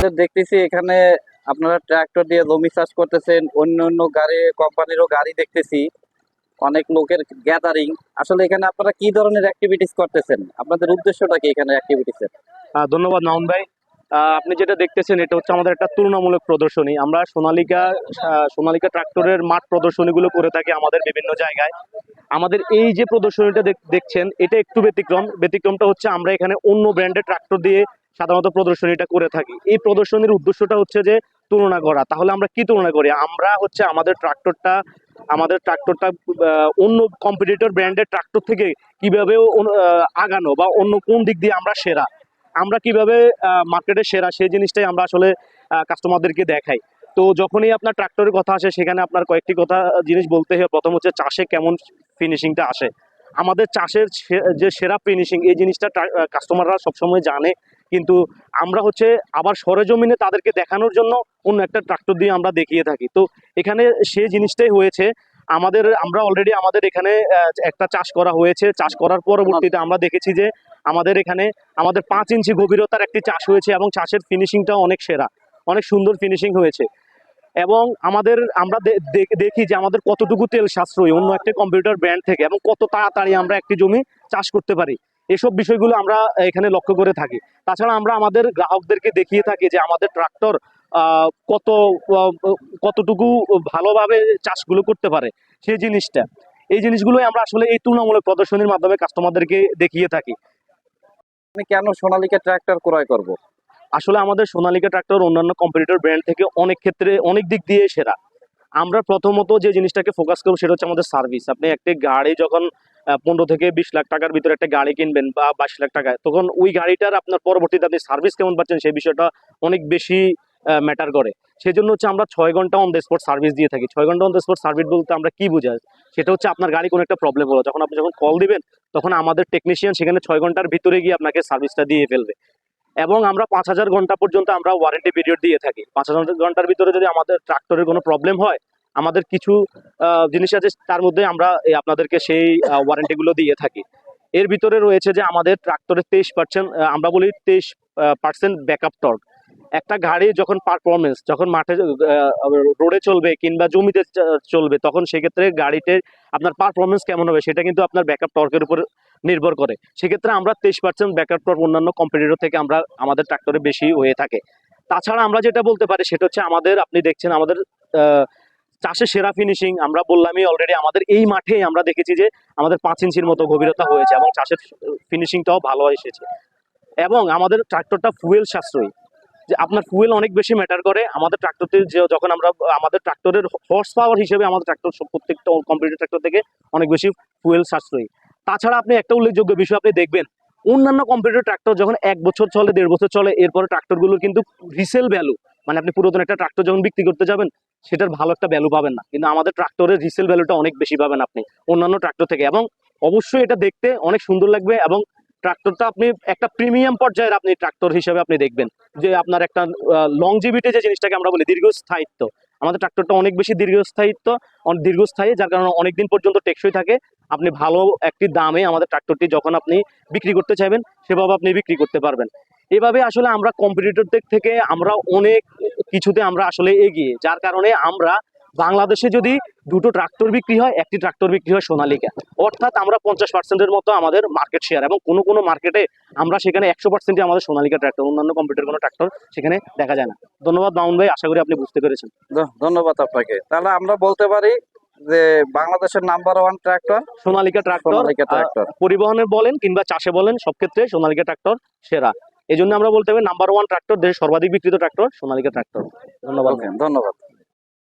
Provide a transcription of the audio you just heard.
আমাদের দেখতেছি এখানে আপনারা ট্রাক্টর দিয়ে জমি চাষ করতেছেন, অন্য অন্য গাড়ি কোম্পানিরও গাড়ি দেখতেছি, অনেক লোকের গ্যাদারিং। আসলে এখানে আপনারা কি ধরনের অ্যাক্টিভিটিস করতেছেন? আপনাদের উদ্দেশ্যটা কি এখানে অ্যাক্টিভিটিসের? ধন্যবাদ মামুন ভাই। আপনি যেটা দেখতেছেন এটা হচ্ছে আমাদের একটা তুলনামূলক প্রদর্শনী। আমরা সোনালিকা ট্রাক্টরের মাঠ প্রদর্শনীগুলো করে থাকি আমাদের বিভিন্ন জায়গায়। আমাদের এই যে প্রদর্শনীটা দেখছেন এটা একটু ব্যতিক্রমটা হচ্ছে আমরা এখানে অন্য ব্র্যান্ডের ট্রাক্টর দিয়ে সাধারণত প্রদর্শনীটা করে থাকি। এই প্রদর্শনীর উদ্দেশ্যটা হচ্ছে যে তুলনা করা। তাহলে আমরা কি তুলনা করি? আমরা হচ্ছে আমাদের ট্রাক্টরটা অন্য কম্পিটিটর ব্র্যান্ডের ট্রাক্টর থেকে কিভাবে আগানো বা অন্য কোন দিক দিয়ে আমরা সেরা, আমরা কিভাবে মার্কেটে সেরা, সেই জিনিসটাই আমরা আসলে কাস্টমারদেরকে দেখাই। তো যখনই আপনার ট্রাক্টরের কথা আসে সেখানে আপনার কয়েকটি জিনিস বলতে হয়। প্রথম হচ্ছে চাষে কেমন ফিনিশিংটা আসে। আমাদের চাষের যে সেরা ফিনিশিং এই জিনিসটা কাস্টমাররা সবসময় জানে, কিন্তু আমরা হচ্ছে আবার সরেজমিনে তাদেরকে দেখানোর জন্য অন্য একটা ট্রাক্টর দিয়ে আমরা দেখিয়ে থাকি। তো এখানে সেই জিনিসটাই হয়েছে। আমরা অলরেডি আমাদের এখানে একটা চাষ করা হয়েছে। চাষ করার পরবর্তীতে আমরা দেখেছি যে আমাদের এখানে 5 ইঞ্চি গভীরতার একটি চাষ হয়েছে এবং চাষের ফিনিশিংটাও অনেক সেরা, অনেক সুন্দর ফিনিশিং হয়েছে। এবং আমরা দেখি যে আমাদের কতটুকু তেল সাশ্রয়ী অন্য একটা কম্পিউটার ব্র্যান্ড থেকে, এবং কত তাড়াতাড়ি আমরা একটি জমি চাষ করতে পারি। এসব বিষয়গুলো আমরা এখানে লক্ষ্য করে থাকি। তাছাড়া আমরা আমাদের গ্রাহকদেরকে দেখিয়ে থাকি যে আমাদের ট্রাক্টর কতটুকু ভালোভাবে চাষগুলো করতে পারে। এই জিনিসগুলোই আমরা আসলে এই তুলনামূলক প্রদর্শনীর মাধ্যমে কাস্টমারদেরকে দেখিয়ে থাকি। আমি কেন সোনালিকা ট্রাক্টর ক্রয় করব? আসলে আমাদের সোনালিকা ট্রাক্টর অন্যান্য কম্পিটিটর ব্র্যান্ড থেকে অনেক ক্ষেত্রে অনেক দিক দিয়ে সেরা। আমরা প্রথমত যে জিনিসটাকে ফোকাস করবো সেটা হচ্ছে আমাদের সার্ভিস। আপনি একটি গাড়ি যখন 15 থেকে 20 লাখ টাকার ভিতরে একটা গাড়ি কিনবেন বা 22 লাখ টাকায়, তখন ওই গাড়িটার আপনার পরবর্তীতে আপনি সার্ভিস কেমন পাচ্ছেন সেই বিষয়টা অনেক বেশি ম্যাটার করে। সেই জন্য হচ্ছে আমরা 6 ঘন্টা অন দ্য স্পট সার্ভিস দিয়ে থাকি। 6 ঘন্টা অন দ্য স্পট সার্ভিস বলতে আমরা কি বুঝাই? সেটা হচ্ছে আপনার গাড়ি কোনো একটা প্রবলেম হলো, আপনি যখন কল দিবেন তখন আমাদের টেকনিশিয়ান সেখানে 6 ঘন্টার ভিতরে গিয়ে আপনাকে সার্ভিসটা দিয়ে ফেলবে। এবং আমরা 5000 ঘন্টা পর্যন্ত আমরা ওয়ারেন্টি পিরিয়ড দিয়ে থাকি। 5000 ঘন্টার ভিতরে যদি আমাদের ট্রাক্টরের কোনো প্রবলেম হয়, আমাদের কিছু জিনিস আছে তার মধ্যে আমরা আপনাদেরকে সেই ওয়ারেন্টিগুলো দিয়ে থাকি। এর ভিতরে রয়েছে যে আমাদের ট্রাক্টরের 23%, আমরা বলি 23% ব্যাকআপ টর্ক। একটা গাড়ি যখন পারফরমেন্স, যখন মাঠে রোডে চলবে কিংবা জমিতে চলবে, তখন সেক্ষেত্রে গাড়িতে আপনার পারফরমেন্স কেমন হবে সেটা কিন্তু আপনার ব্যাকআপ টর্কের উপর নির্ভর করে। সেক্ষেত্রে আমরা 23% ব্যাকআপ টর্ক অন্যান্য কম্পিটিটর থেকে আমাদের ট্রাক্টরে বেশি হয়ে থাকে। তাছাড়া আমরা যেটা বলতে পারি সেটা হচ্ছে আপনি দেখছেন আমাদের চাষের সেরা ফিনিশিং। আমরা বললামই অলরেডি, আমাদের এই মাঠে আমরা দেখেছি যে আমাদের 5 ইঞ্চির মতো গভীরতা হয়েছে এবং চাষের ফিনিশিংটাও ভালো এসেছে। এবং আমাদের ট্রাক্টরটা ফুয়েল সাশ্রয়ী, যে আপনার ফুয়েল অনেক বেশি ম্যাটার করে আমাদের ট্রাক্টরতে। যখন আমাদের ট্রাক্টরের হর্স পাওয়ার হিসেবে আমাদের ট্রাক্টর প্রত্যেকটা কম্পিউটার ট্রাক্টর থেকে অনেক বেশি ফুয়েল সাশ্রয়ী। তাছাড়া আপনি একটা উল্লেখযোগ্য বিষয় আপনি দেখবেন, অন্যান্য কম্পিউটার ট্রাক্টর যখন 1 বছর চলে, 1.5 বছর চলে, এরপরে ট্রাক্টরগুলোর কিন্তু রিসেল ভ্যালু, মানে আপনি পুরাতন একটা ট্রাক্টর যখন বিক্রি করতে যাবেন সেটার ভালো একটা ভ্যালু পাবেন না, কিন্তু আমাদের ট্রাক্টরের রিসেল ভ্যালুটা অনেক বেশি পাবেন আপনি অন্যান্য ট্রাক্টর থেকে। এবং অবশ্যই এটা দেখতে অনেক সুন্দর লাগবে এবং ট্রাক্টরটা আপনি একটা প্রিমিয়াম পর্যায়ের আপনি ট্রাক্টর হিসেবে আপনি দেখবেন যে আপনার একটা লংজিভিটি, যে জিনিসটাকে আমরা বলি দীর্ঘস্থায়িত্ব, আমাদের ট্রাক্টরটা অনেক বেশি দীর্ঘস্থায়ী, যার কারণে অনেকদিন পর্যন্ত টেকসই থাকে। আপনি ভালো একটি দামে আমাদের ট্রাক্টরটি যখন আপনি বিক্রি করতে চাইবেন সেভাবে আপনি বিক্রি করতে পারবেন। এভাবে আসলে আমরা কম্পিটিটরদের থেকে আমরা অনেক কিছুতে আমরা আসলে এগিয়ে, যার কারণে আমরা বাংলাদেশে যদি 2টো ট্রাক্টর বিক্রি হয়, একটি ট্রাক্টর বিক্রি হয় সোনালিকা, অর্থাৎ আমরা 50%-এর মতো আমাদের মার্কেট শেয়ার। এবং কোনো মার্কেটে আমরা সেখানে 100% আমাদের সোনালিকা ট্রাক্টর, অন্যান্য কম্পিউটার কোনো ট্রাক্টর সেখানে দেখা যায় না। ধন্যবাদ মামুন ভাই, আশা করি আপনি বুঝতে পেরেছেন। ধন্যবাদ আপনাকে। তাহলে আমরা বলতে পারি যে বাংলাদেশের নাম্বার 1 ট্রাক্টর সোনালিকা ট্রাক্টর। পরিবহনে বলেন কিংবা চাষে বলেন, সব ক্ষেত্রে সোনালিকা ট্রাক্টর সেরা। এই জন্য আমরা বলতে পারি নাম্বার 1 ট্রাক্টর, দেশের সর্বাধিক বিক্রিত ট্রাক্টর সোনালিকা ট্রাক্টর। ধন্যবাদ। ধন্যবাদ।